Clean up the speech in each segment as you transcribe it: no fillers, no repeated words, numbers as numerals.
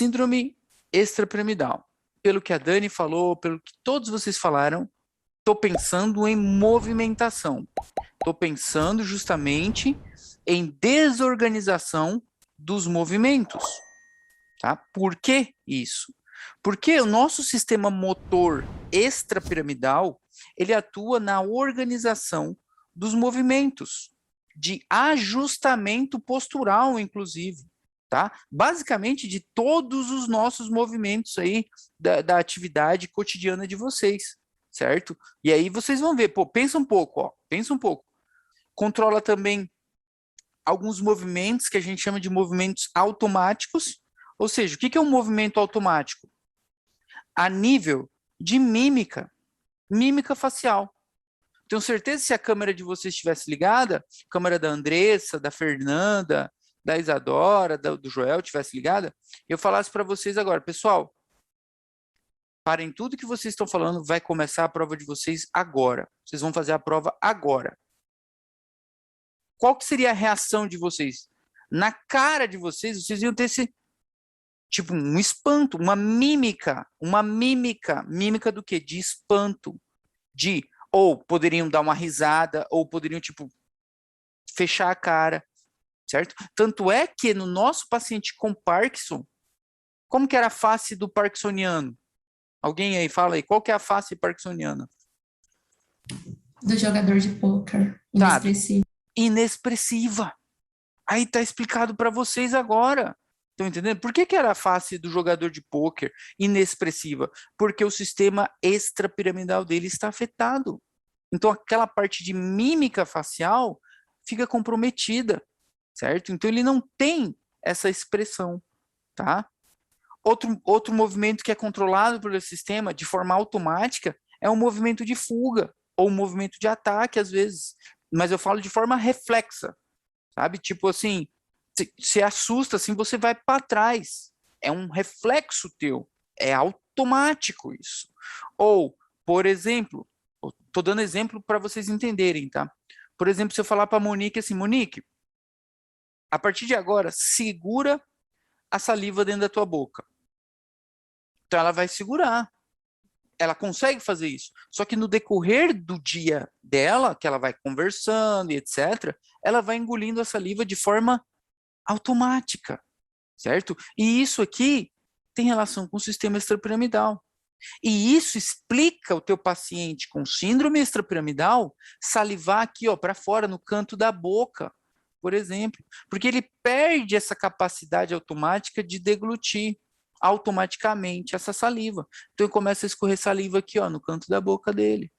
síndrome extrapiramidal. Pelo que a Dani falou, pelo que todos vocês falaram, estou pensando em movimentação. Estou pensando justamente em desorganização dos movimentos. Tá? Por que isso? Porque o nosso sistema motor extrapiramidal, ele atua na organização dos movimentos, de ajustamento postural, inclusive, tá? Basicamente de todos os nossos movimentos aí da atividade cotidiana de vocês, certo? E aí vocês vão ver, pô, pensa um pouco, ó, pensa um pouco. Controla também alguns movimentos que a gente chama de movimentos automáticos, ou seja, o que é um movimento automático? A nível de mímica, mímica facial. Tenho certeza que se a câmera de vocês estivesse ligada, a câmera da Andressa, da Fernanda, da Isadora, do Joel estivesse ligada, eu falasse para vocês agora, pessoal, parem tudo que vocês estão falando, vai começar a prova de vocês agora. Vocês vão fazer a prova agora. Qual que seria a reação de vocês? Na cara de vocês, vocês iam ter esse, tipo, um espanto, uma mímica mímica do quê? De espanto, ou poderiam dar uma risada, ou poderiam, tipo, fechar a cara, certo? Tanto é que no nosso paciente com Parkinson, como que era a face do parkinsoniano? Alguém aí, fala aí, qual que é a face parkinsoniana? Do jogador de pôquer, Tá, inexpressivo. inexpressiva. Aí tá explicado para vocês agora. Estão entendendo? Por que era a face do jogador de pôquer inexpressiva? Porque o sistema extrapiramidal dele está afetado. Então, aquela parte de mímica facial fica comprometida, certo? Então, ele não tem essa expressão, tá? Outro movimento que é controlado pelo sistema de forma automática é um movimento de fuga ou um movimento de ataque, às vezes. Mas eu falo de forma reflexa, sabe? Tipo assim, se assusta, assim, você vai para trás. É um reflexo teu. É automático isso. Ou, por exemplo, estou dando exemplo para vocês entenderem, tá? Por exemplo, se eu falar para a Monique assim, Monique, a partir de agora, segura a saliva dentro da tua boca. Então ela vai segurar. Ela consegue fazer isso. Só que no decorrer do dia dela, que ela vai conversando e etc., ela vai engolindo a saliva de forma automática, certo? E isso aqui tem relação com o sistema extrapiramidal. E isso explica o teu paciente com síndrome extrapiramidal salivar aqui, ó, para fora, no canto da boca, por exemplo, porque ele perde essa capacidade automática de deglutir automaticamente essa saliva. Então ele começa a escorrer saliva aqui, ó, no canto da boca dele.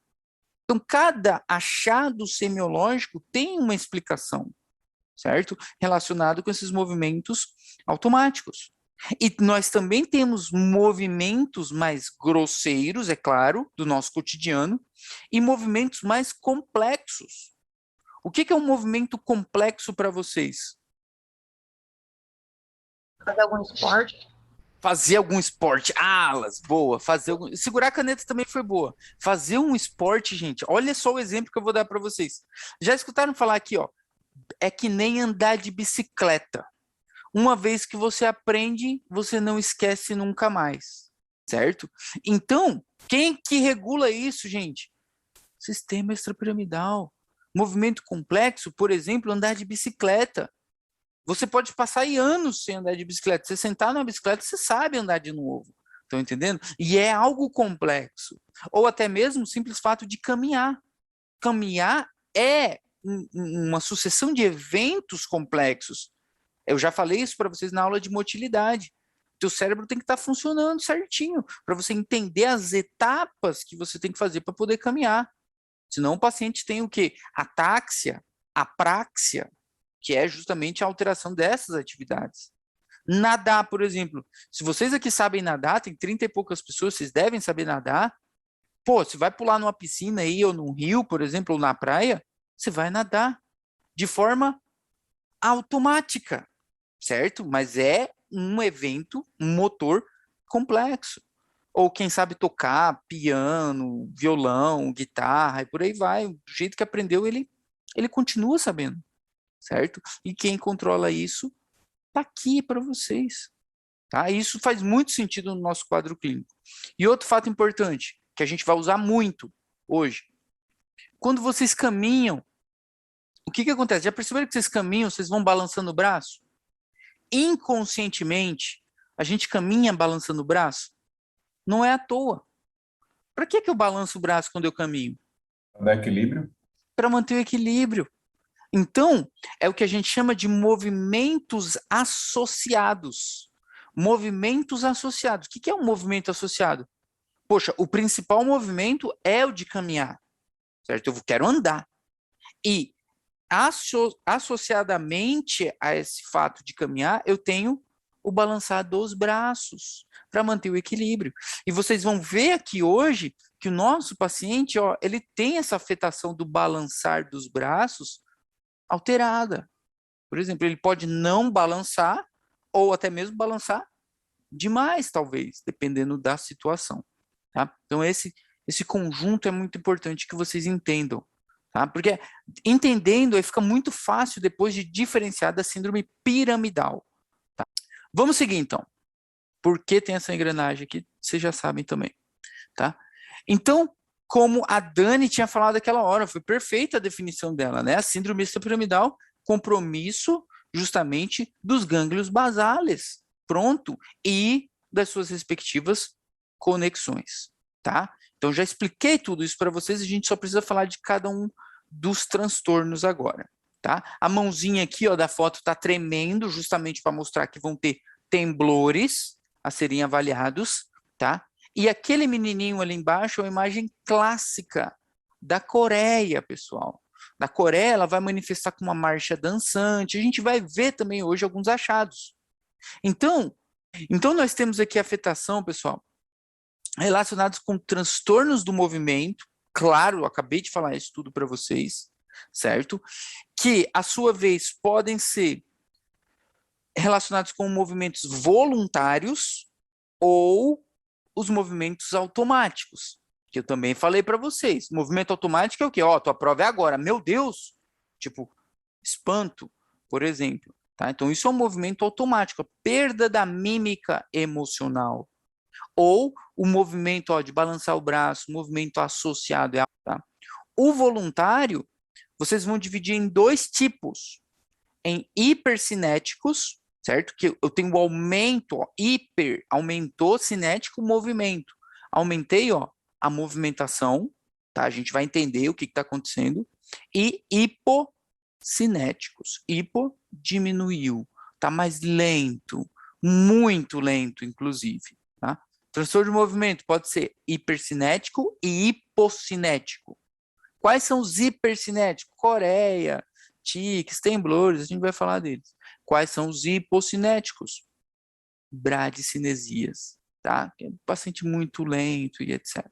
Então cada achado semiológico tem uma explicação, certo? Relacionado com esses movimentos automáticos. E nós também temos movimentos mais grosseiros, é claro, do nosso cotidiano, e movimentos mais complexos. O que é um movimento complexo para vocês? Fazer algum esporte. Fazer algum esporte. Alas, boa. Segurar a caneta também foi boa. Fazer um esporte, gente, olha só o exemplo que eu vou dar para vocês. Já escutaram falar aqui, ó? É que nem andar de bicicleta. Uma vez que você aprende, você não esquece nunca mais, certo? Então, quem que regula isso, gente? Sistema extrapiramidal. Movimento complexo, por exemplo, andar de bicicleta. Você pode passar aí anos sem andar de bicicleta. Você sentar numa bicicleta, você sabe andar de novo. Estão entendendo? E é algo complexo. Ou até mesmo o simples fato de caminhar. Caminhar é uma sucessão de eventos complexos. Eu já falei isso para vocês na aula de motilidade. Teu cérebro tem que estar funcionando certinho para você entender as etapas que você tem que fazer para poder caminhar. Senão o paciente tem o quê? Atáxia, apraxia, que é justamente a alteração dessas atividades. Nadar, por exemplo. Se vocês aqui sabem nadar, tem 30 e poucas pessoas, vocês devem saber nadar. Pô, você vai pular numa piscina aí, ou num rio, por exemplo, ou na praia, você vai nadar de forma automática, certo? Mas é um evento, um motor complexo. Ou quem sabe tocar piano, violão, guitarra, e por aí vai. Do jeito que aprendeu, ele continua sabendo, certo? E quem controla isso está aqui para vocês. Tá? E isso faz muito sentido no nosso quadro clínico. E outro fato importante, que a gente vai usar muito hoje. Quando vocês caminham, o que acontece? Já perceberam que vocês caminham, vocês vão balançando o braço? Inconscientemente, a gente caminha balançando o braço? Não é à toa. Para que eu balanço o braço quando eu caminho? Para dar equilíbrio? Para manter o equilíbrio. Então, é o que a gente chama de movimentos associados. Movimentos associados. O que é um movimento associado? Poxa, o principal movimento é o de caminhar, certo? Eu quero andar. E, associadamente a esse fato de caminhar, eu tenho o balançar dos braços para manter o equilíbrio. E vocês vão ver aqui hoje que o nosso paciente, ó, ele tem essa afetação do balançar dos braços alterada. Por exemplo, ele pode não balançar ou até mesmo balançar demais, talvez, dependendo da situação. Tá? Então, esse conjunto é muito importante que vocês entendam. Tá? Porque entendendo, aí fica muito fácil depois de diferenciar da síndrome piramidal. Tá? Vamos seguir, então. Por que tem essa engrenagem aqui? Vocês já sabem também. Tá? Então, como a Dani tinha falado aquela hora, foi perfeita a definição dela, né? A síndrome extrapiramidal, compromisso justamente dos gânglios basais, pronto, e das suas respectivas conexões, tá? Então, já expliquei tudo isso para vocês, a gente só precisa falar de cada um dos transtornos agora, tá? A mãozinha aqui, ó, da foto está tremendo, justamente para mostrar que vão ter temblores a serem avaliados, tá? E aquele menininho ali embaixo é uma imagem clássica da Coreia, pessoal. Da Coreia, ela vai manifestar com uma marcha dançante. A gente vai ver também hoje alguns achados. Então nós temos aqui afetação, pessoal, relacionados com transtornos do movimento. Claro, eu acabei de falar isso tudo para vocês, certo? Que, a sua vez, podem ser relacionados com movimentos voluntários ou os movimentos automáticos, que eu também falei para vocês. Movimento automático é o quê? Ó, tua prova é agora. Meu Deus! Tipo, espanto, por exemplo. Tá? Então, isso é um movimento automático, a perda da mímica emocional. Ou o movimento, ó, de balançar o braço, movimento associado. Tá? O voluntário, vocês vão dividir em dois tipos. Em hipercinéticos, certo? Que eu tenho o aumento, ó, aumentou cinético, movimento. Aumentei, ó, a movimentação, tá? A gente vai entender o que está acontecendo. E hipocinéticos. Hipo diminuiu, tá mais lento, muito lento, inclusive, tá? Transtorno de movimento pode ser hipercinético e hipocinético. Quais são os hipercinéticos? Coreia, tiques, temblores, a gente vai falar deles. Quais são os hipocinéticos? Bradicinesias, tá? É um paciente muito lento e etc. Tá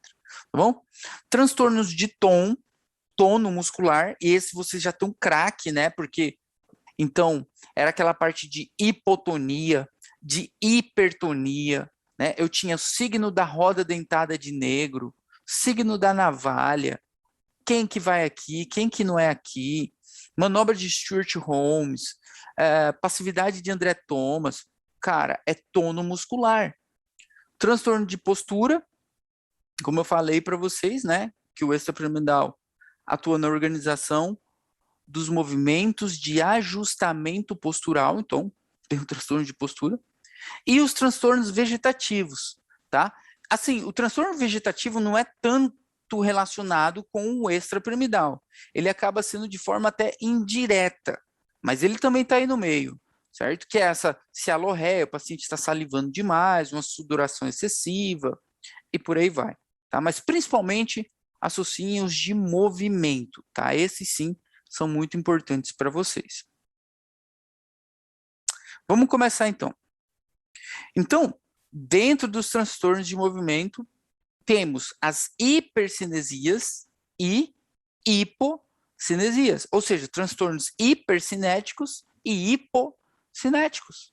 bom? Transtornos de tono muscular, e esse vocês já estão craque, né? Porque, então, era aquela parte de hipotonia, de hipertonia, né? Eu tinha o signo da roda dentada de negro, signo da navalha, quem que vai aqui, quem que não é aqui, manobra de Stuart Holmes, passividade de André Thomas, cara, é tono muscular. Transtorno de postura, como eu falei para vocês, né, que o extrapiramidal atua na organização dos movimentos de ajustamento postural, então tem o transtorno de postura, e os transtornos vegetativos, tá? Assim, o transtorno vegetativo não é tanto relacionado com o extrapiramidal. Ele acaba sendo de forma até indireta, mas ele também está aí no meio, certo? Que é essa cialorreia, o paciente está salivando demais, uma sudoração excessiva, e por aí vai. Tá? Mas principalmente associem os de movimento, tá? Esses sim são muito importantes para vocês. Vamos começar então. Então, dentro dos transtornos de movimento, temos as hipercinesias e hipocinesias, ou seja, transtornos hipercinéticos e hipocinéticos.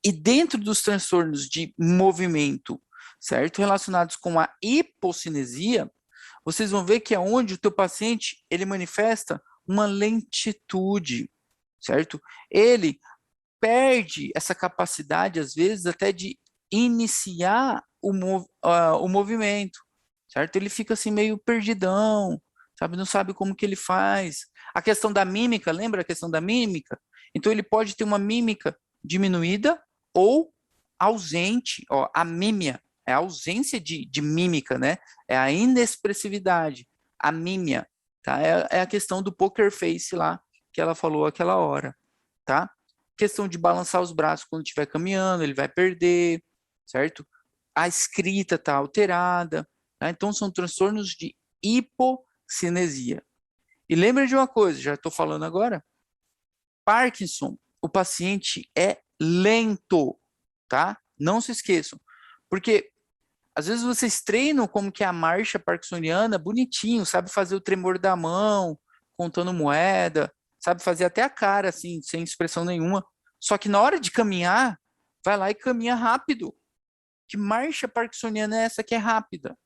E dentro dos transtornos de movimento, certo, relacionados com a hipocinesia, vocês vão ver que é onde o teu paciente ele manifesta uma lentitude, certo? Ele perde essa capacidade, às vezes, até de iniciar o movimento, certo? Ele fica assim meio perdidão, sabe? Não sabe como que ele faz. A questão da mímica, lembra a questão da mímica? Então ele pode ter uma mímica diminuída ou ausente, ó, a mímia, é a ausência de mímica, né? É a inexpressividade, a mímia, tá? É a questão do poker face lá, que ela falou aquela hora, tá? Questão de balançar os braços quando estiver caminhando, ele vai perder, certo? A escrita está alterada, tá? Então são transtornos de hipocinesia. E lembre de uma coisa, já estou falando agora, Parkinson, o paciente é lento, tá? Não se esqueçam, porque às vezes vocês treinam como que é a marcha parkinsoniana, bonitinho, sabe fazer o tremor da mão, contando moeda, sabe fazer até a cara, assim, sem expressão nenhuma. Só que na hora de caminhar, vai lá e caminha rápido. Que marcha parkinsoniana é essa que é rápida?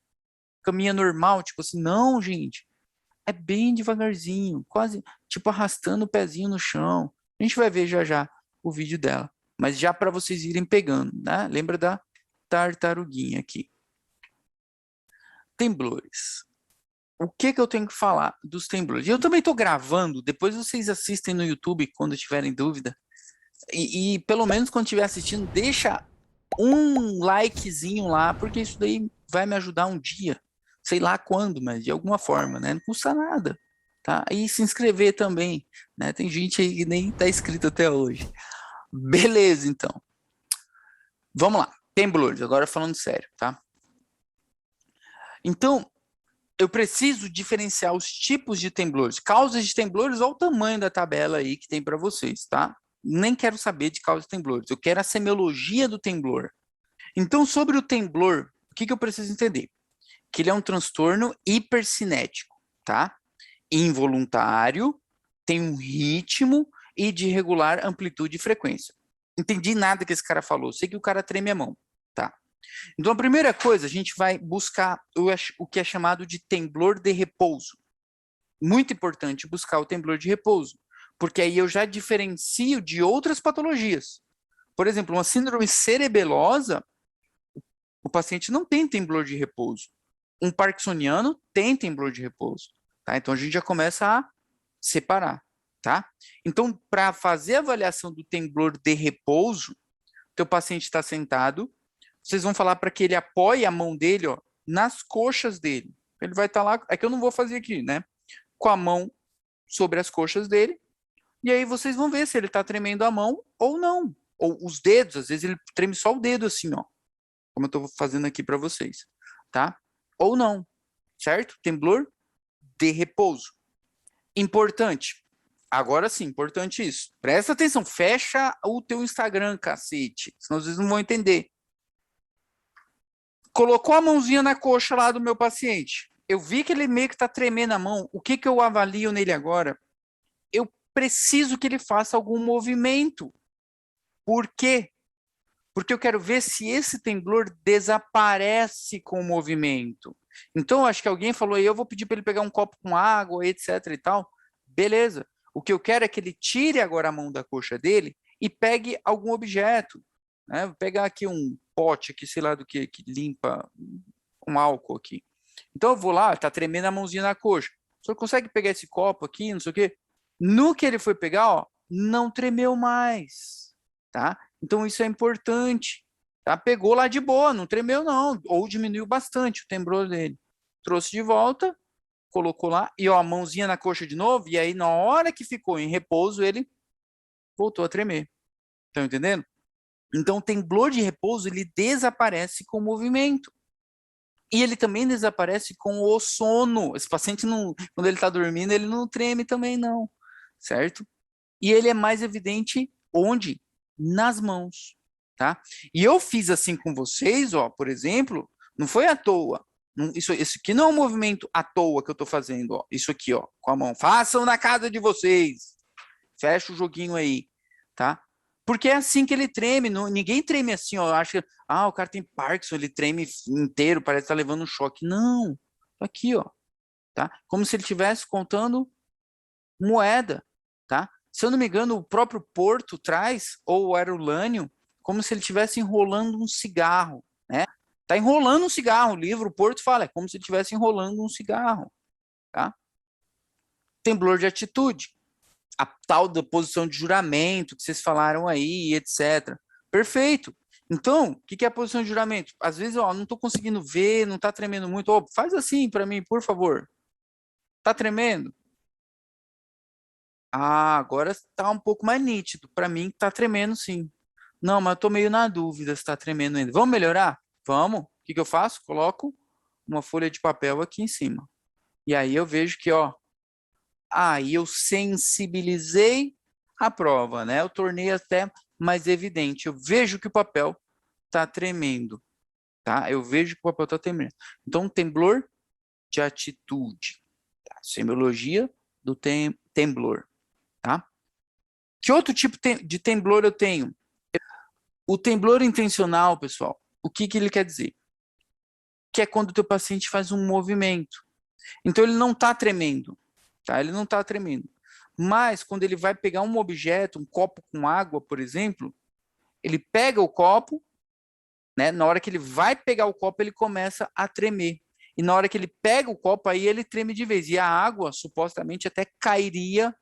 Caminha normal, tipo assim, não, gente. É bem devagarzinho, quase, tipo, arrastando o pezinho no chão. A gente vai ver já já o vídeo dela. Mas já para vocês irem pegando, né? Lembra da tartaruguinha aqui. Temblores. O que eu tenho que falar dos temblores? Eu também estou gravando, depois vocês assistem no YouTube quando tiverem dúvida. E pelo menos quando estiver assistindo, deixa um likezinho lá, porque isso daí vai me ajudar um dia. Sei lá quando, mas de alguma forma, né? Não custa nada, tá? E se inscrever também, né? Tem gente aí que nem tá inscrito até hoje. Beleza, então. Vamos lá. Temblores, agora falando sério, tá? Então, eu preciso diferenciar os tipos de temblores. Causas de temblores, olha o tamanho da tabela aí que tem para vocês, tá? Nem quero saber de causas de temblores, eu quero a semiologia do temblor. Então, sobre o temblor, o que eu preciso entender? Que ele é um transtorno hipercinético, tá? Involuntário, tem um ritmo e de regular amplitude e frequência. Entendi nada que esse cara falou, sei que o cara treme a mão, tá? Então, a primeira coisa, a gente vai buscar o que é chamado de temblor de repouso. Muito importante buscar o temblor de repouso, porque aí eu já diferencio de outras patologias. Por exemplo, uma síndrome cerebelosa, o paciente não tem temblor de repouso. Um parkinsoniano tem temblor de repouso. Tá? Então, a gente já começa a separar. Tá? Então, para fazer a avaliação do temblor de repouso, teu paciente está sentado, vocês vão falar para que ele apoie a mão dele, ó, nas coxas dele. Ele vai estar lá, é que eu não vou fazer aqui, né? Com a mão sobre as coxas dele, e aí vocês vão ver se ele está tremendo a mão ou não. Ou os dedos, às vezes ele treme só o dedo assim, ó. Como eu estou fazendo aqui para vocês, tá? Ou não, certo? Temblor de repouso. Importante. Agora sim, importante isso. Presta atenção, fecha o teu Instagram, cacete, senão vocês não vão entender. Colocou a mãozinha na coxa lá do meu paciente. Eu vi que ele meio que está tremendo a mão. O que eu avalio nele agora? Eu preciso que ele faça algum movimento. Por quê? Porque eu quero ver se esse temblor desaparece com o movimento. Então, acho que alguém falou aí, eu vou pedir para ele pegar um copo com água, etc e tal. Beleza. O que eu quero é que ele tire agora a mão da coxa dele e pegue algum objeto. Né? Vou pegar aqui um pote, aqui, sei lá do que limpa um álcool aqui. Então, eu vou lá, tá tremendo a mãozinha na coxa. O senhor consegue pegar esse copo aqui, não sei o quê? No que ele foi pegar, ó, não tremeu mais. Tá? Então, isso é importante. Tá? Pegou lá de boa, não tremeu não, ou diminuiu bastante o temblor dele. Trouxe de volta, colocou lá, e ó, a mãozinha na coxa de novo, e aí na hora que ficou em repouso, ele voltou a tremer. Estão entendendo? Então, o temblor de repouso, ele desaparece com o movimento. E ele também desaparece com o sono. Esse paciente, não, quando ele está dormindo, ele não treme também não, certo? E ele é mais evidente onde? Nas mãos, tá? E eu fiz assim com vocês, ó, por exemplo, não foi à toa. Isso aqui não é um movimento à toa que eu estou fazendo, ó. Isso aqui, ó, com a mão. Façam na casa de vocês. Fecha o joguinho aí, tá? Porque é assim que ele treme. Não, ninguém treme assim, ó. Acha que, o cara tem Parkinson, ele treme inteiro, parece estar levando um choque. Não. Aqui, ó. Tá? Como se ele estivesse contando moeda, tá? Se eu não me engano, o próprio Porto traz, ou o Aerolânio, como se ele estivesse enrolando um cigarro, né? Tá enrolando um cigarro, o livro, o Porto fala, é como se ele estivesse enrolando um cigarro, tá? Temblor de atitude, a tal da posição de juramento que vocês falaram aí, etc. Perfeito. Então, o que é a posição de juramento? Às vezes, ó, não estou conseguindo ver, não está tremendo muito. Ó, faz assim para mim, por favor. Tá tremendo? Ah, agora está um pouco mais nítido. Para mim, está tremendo sim. Não, mas eu estou meio na dúvida se está tremendo ainda. Vamos melhorar? Vamos. O que eu faço? Coloco uma folha de papel aqui em cima. E aí eu vejo que, ó, aí eu sensibilizei a prova, né? Eu tornei até mais evidente. Eu vejo que o papel está tremendo, tá? Eu vejo que o papel está tremendo. Então, temblor de atitude. Tá? Semiologia do temblor, tá? Que outro tipo de temblor eu tenho? O temblor intencional, pessoal, o que ele quer dizer? Que é quando o teu paciente faz um movimento. Então, ele não está tremendo, tá? Ele não está tremendo. Mas, quando ele vai pegar um objeto, um copo com água, por exemplo, ele pega o copo, né? Na hora que ele vai pegar o copo, ele começa a tremer. E na hora que ele pega o copo, aí ele treme de vez. E a água, supostamente, até cairia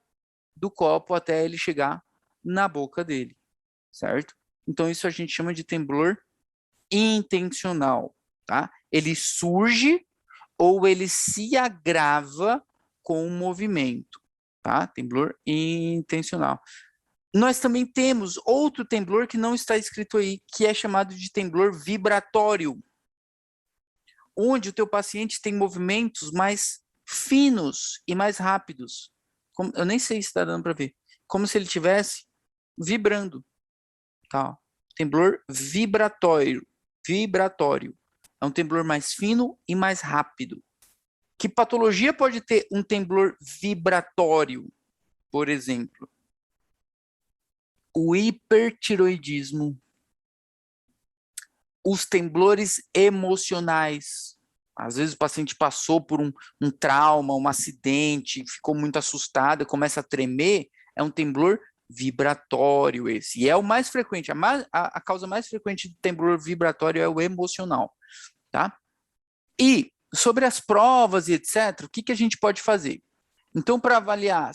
do copo até ele chegar na boca dele, certo? Então, isso a gente chama de temblor intencional, tá? Ele surge ou ele se agrava com o movimento, tá? Temblor intencional. Nós também temos outro temblor que não está escrito aí, que é chamado de temblor vibratório, onde o teu paciente tem movimentos mais finos e mais rápidos. Eu nem sei se está dando para ver. Como se ele estivesse vibrando. Tá? Temblor vibratório. É um temblor mais fino e mais rápido. Que patologia pode ter um temblor vibratório, por exemplo? O hipertiroidismo. Os temblores emocionais. Às vezes o paciente passou por um trauma, um acidente, ficou muito assustado, começa a tremer, é um temblor vibratório esse. E é o mais frequente, a causa mais frequente de temblor vibratório é o emocional, tá? E sobre as provas e etc., o que a gente pode fazer? Então, para avaliar,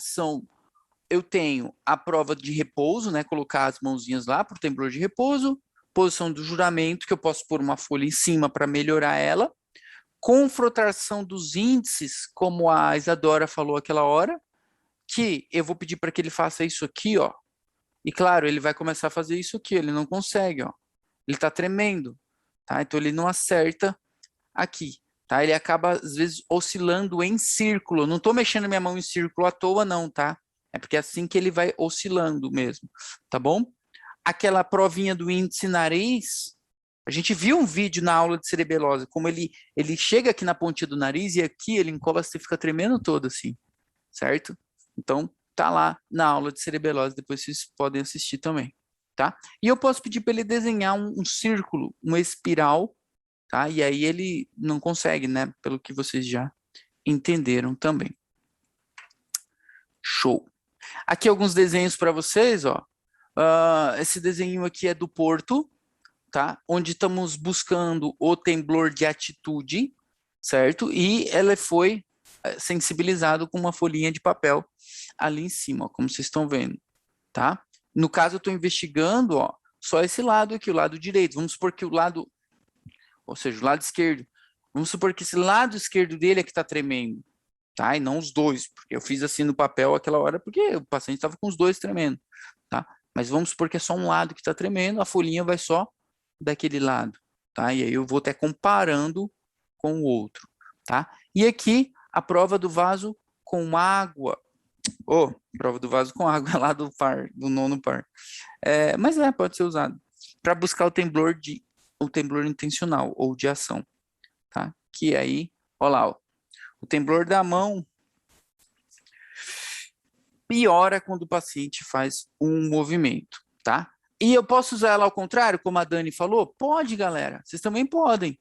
eu tenho a prova de repouso, né? Colocar as mãozinhas lá para o temblor de repouso, posição do juramento, que eu posso pôr uma folha em cima para melhorar ela, confrontação dos índices, como a Isadora falou aquela hora, que eu vou pedir para que ele faça isso aqui, ó. E claro, ele vai começar a fazer isso aqui, ele não consegue, ó. Ele está tremendo, tá? Então ele não acerta aqui, tá? Ele acaba às vezes oscilando em círculo. Eu não estou mexendo minha mão em círculo à toa, não, tá? É porque é assim que ele vai oscilando mesmo, tá bom? Aquela provinha do índice nariz, a gente viu um vídeo na aula de cerebelose, como ele chega aqui na pontinha do nariz e aqui ele encosta e fica tremendo todo assim, certo? Então, tá lá na aula de cerebelose, depois vocês podem assistir também, tá? E eu posso pedir para ele desenhar um círculo, uma espiral, tá? E aí ele não consegue, né? Pelo que vocês já entenderam também. Show. Aqui alguns desenhos para vocês, ó. Esse desenho aqui é do Porto, tá? Onde estamos buscando o temblor de atitude, certo? E ela foi sensibilizado com uma folhinha de papel ali em cima, ó, como vocês estão vendo, tá? No caso, eu estou investigando, ó, só esse lado aqui, o lado direito. Vamos supor que o lado, ou seja, o lado esquerdo. Vamos supor que esse lado esquerdo dele é que está tremendo, tá? E não os dois, porque eu fiz assim no papel aquela hora, porque o paciente estava com os dois tremendo, tá? Mas vamos supor que é só um lado que está tremendo, a folhinha vai só daquele lado, tá? E aí eu vou até comparando com o outro, tá? E aqui a prova do vaso com água. Prova do vaso com água lá do par, do nono par. Mas pode ser usado para buscar o temblor intencional ou de ação, tá? Que aí, olha lá, ó, o temblor da mão piora quando o paciente faz um movimento, tá? E eu posso usar ela ao contrário, como a Dani falou? Pode, galera. Vocês também podem.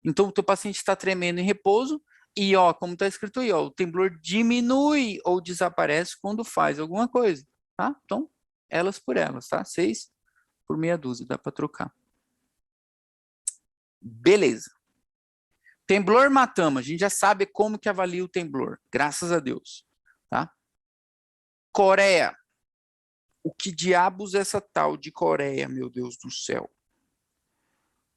Então, o teu paciente está tremendo em repouso e, ó, como está escrito aí, ó, o temblor diminui ou desaparece quando faz alguma coisa. tá? Então, elas por elas, tá? 6 por meia dúzia, dá para trocar. Beleza. Temblor matamos, a gente já sabe como que avalia o temblor, graças a Deus, tá? Coreia. O que diabos é essa tal de Coreia, meu Deus do céu?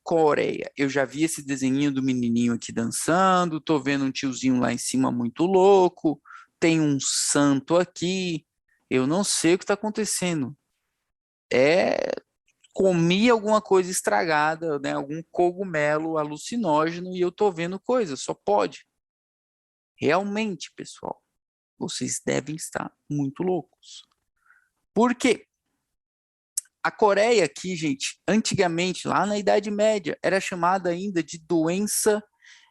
Coreia. Eu já vi esse desenhinho do menininho aqui dançando, tô vendo um tiozinho lá em cima muito louco, tem um santo aqui, eu não sei o que está acontecendo. Comi alguma coisa estragada, né? Algum cogumelo alucinógeno e eu tô vendo coisa, só pode. Realmente, pessoal, vocês devem estar muito loucos. Por quê? A Coreia aqui, gente, antigamente, lá na Idade Média, era chamada ainda de doença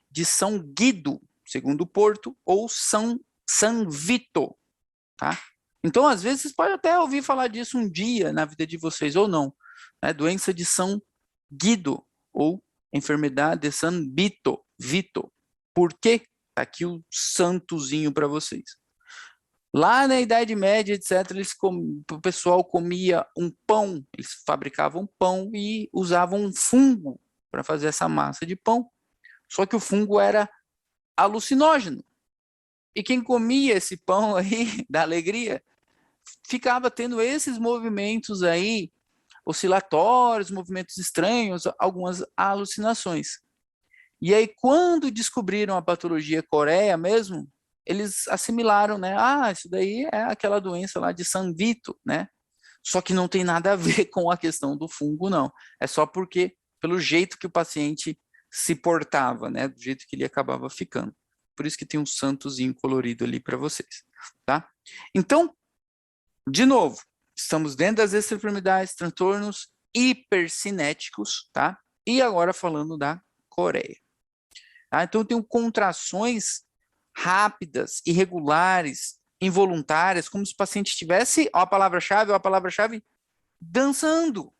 de São Guido, segundo Porto, ou San Vito, tá? Então, às vezes, vocês podem até ouvir falar disso um dia na vida de vocês, ou não. Né? Doença de São Guido, ou enfermidade de San Vito. Por quê? Tá aqui o santozinho para vocês. Lá na Idade Média, etc., o pessoal comia um pão, eles fabricavam pão e usavam um fungo para fazer essa massa de pão. Só que o fungo era alucinógeno. E quem comia esse pão aí, da alegria, ficava tendo esses movimentos aí, oscilatórios, movimentos estranhos, algumas alucinações. E aí, quando descobriram a patologia Coreia mesmo, eles assimilaram, né? Ah, isso daí é aquela doença lá de San Vito, né? Só que não tem nada a ver com a questão do fungo, não. É só porque, pelo jeito que o paciente se portava, né? Do jeito que ele acabava ficando. Por isso que tem um santozinho colorido ali para vocês, tá? Então, de novo, estamos dentro das extremidades, transtornos hipercinéticos, tá? E agora falando da Coreia. Tá? Então, eu tenho contrações rápidas, irregulares, involuntárias, como se o paciente estivesse, ó a palavra-chave, dançando.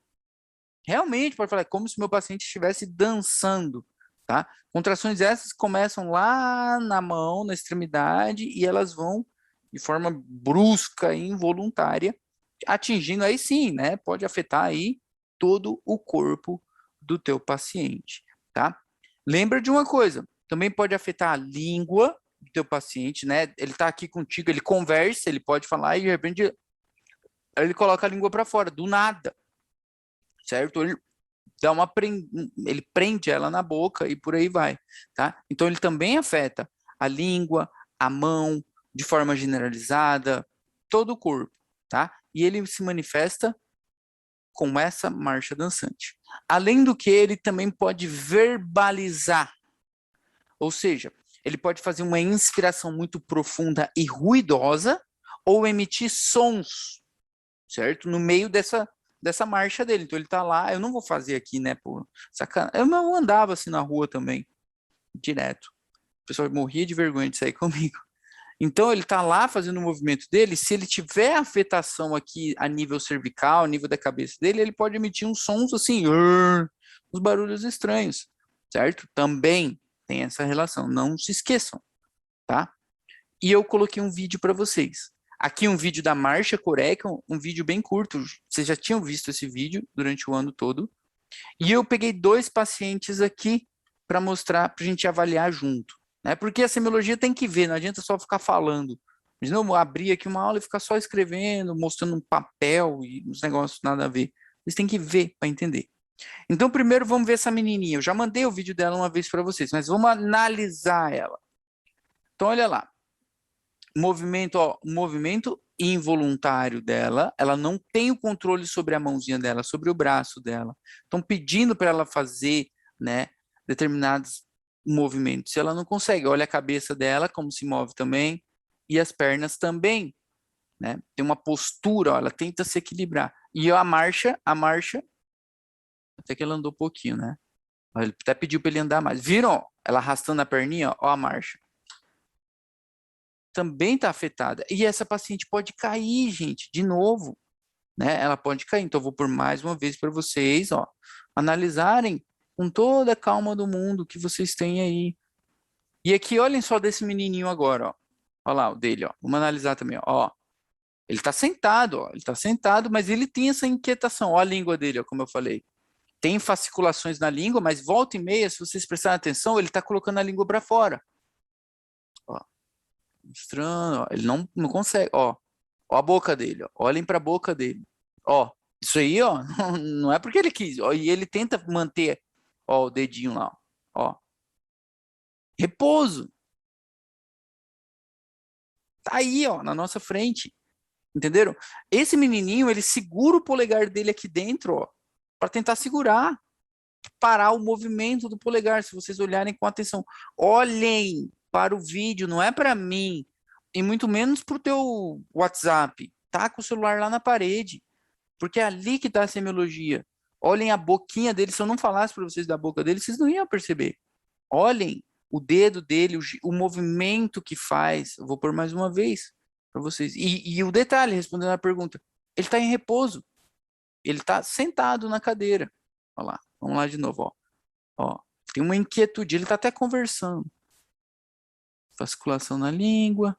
Realmente, pode falar, como se o meu paciente estivesse dançando. Tá? Contrações essas começam lá na mão, na extremidade, e elas vão de forma brusca e involuntária, atingindo aí sim, né? Pode afetar aí todo o corpo do teu paciente, tá? Lembra de uma coisa, também pode afetar a língua do teu paciente, né? Ele tá aqui contigo, ele conversa, ele pode falar e de repente ele coloca a língua para fora, do nada, certo? Ele dá ele prende ela na boca e por aí vai, tá? Então ele também afeta a língua, a mão, de forma generalizada, todo o corpo, tá? E ele se manifesta com essa marcha dançante. Além do que, ele também pode verbalizar, ou seja, ele pode fazer uma inspiração muito profunda e ruidosa ou emitir sons, certo? No meio dessa marcha dele. Então ele tá lá, eu não vou fazer aqui, né, pô, sacana. Eu não andava assim na rua também, direto. O pessoal morria de vergonha de sair comigo. Então ele tá lá fazendo o movimento dele, se ele tiver afetação aqui a nível cervical, a nível da cabeça dele, ele pode emitir uns sons assim, uns barulhos estranhos, certo? Também tem essa relação, não se esqueçam, tá? E eu coloquei um vídeo para vocês. Aqui um vídeo da Marcha Coreia, um vídeo bem curto. Vocês já tinham visto esse vídeo durante o ano todo. E eu peguei 2 pacientes aqui para mostrar, para a gente avaliar junto. Né? Porque a semiologia tem que ver, não adianta só ficar falando. Imagina eu abrir aqui uma aula e ficar só escrevendo, mostrando um papel e uns negócios nada a ver. Vocês têm que ver para entender. Então, primeiro vamos ver essa menininha. Eu já mandei o vídeo dela uma vez para vocês, mas vamos analisar ela. Então, olha lá. Movimento involuntário dela, ela não tem o controle sobre a mãozinha dela, sobre o braço dela. Estão pedindo para ela fazer, né, determinados movimentos. Se ela não consegue, olha a cabeça dela, como se move também, e as pernas também, né? Tem uma postura, ó, ela tenta se equilibrar. E a marcha, até que ela andou um pouquinho, né? Ele até pediu para ele andar mais. Viram? Ó, ela arrastando a perninha, ó a marcha. Também está afetada. E essa paciente pode cair, gente, de novo, né? Ela pode cair. Então, eu vou por mais uma vez para vocês, ó, analisarem com toda a calma do mundo que vocês têm aí. E aqui, olhem só desse menininho agora, ó. Olha lá, o dele, ó. Vamos analisar também, ó. Ele está sentado, ó, ele está sentado, mas ele tem essa inquietação. Ó a língua dele, ó, como eu falei. Tem fasciculações na língua, mas volta e meia, se vocês prestarem atenção, ele está colocando a língua para fora. Ó, mostrando, ó, ele não consegue, ó a boca dele, ó, olhem para a boca dele. Ó, isso aí, ó, não é porque ele quis, ó, e ele tenta manter, ó, o dedinho lá, ó. Repouso. Tá aí, ó, na nossa frente. Entenderam? Esse menininho, ele segura o polegar dele aqui dentro, ó, para tentar segurar, parar o movimento do polegar, se vocês olharem com atenção. Olhem para o vídeo, não é para mim, e muito menos para o teu WhatsApp. Tá com o celular lá na parede, porque é ali que está a semiologia. Olhem a boquinha dele, se eu não falasse para vocês da boca dele, vocês não iam perceber. Olhem o dedo dele, o movimento que faz. Eu vou pôr mais uma vez para vocês. E o detalhe, respondendo a pergunta, ele está em repouso. Ele está sentado na cadeira. Olha lá, vamos lá de novo. Ó. Ó, tem uma inquietude, ele está até conversando. Fasciculação na língua.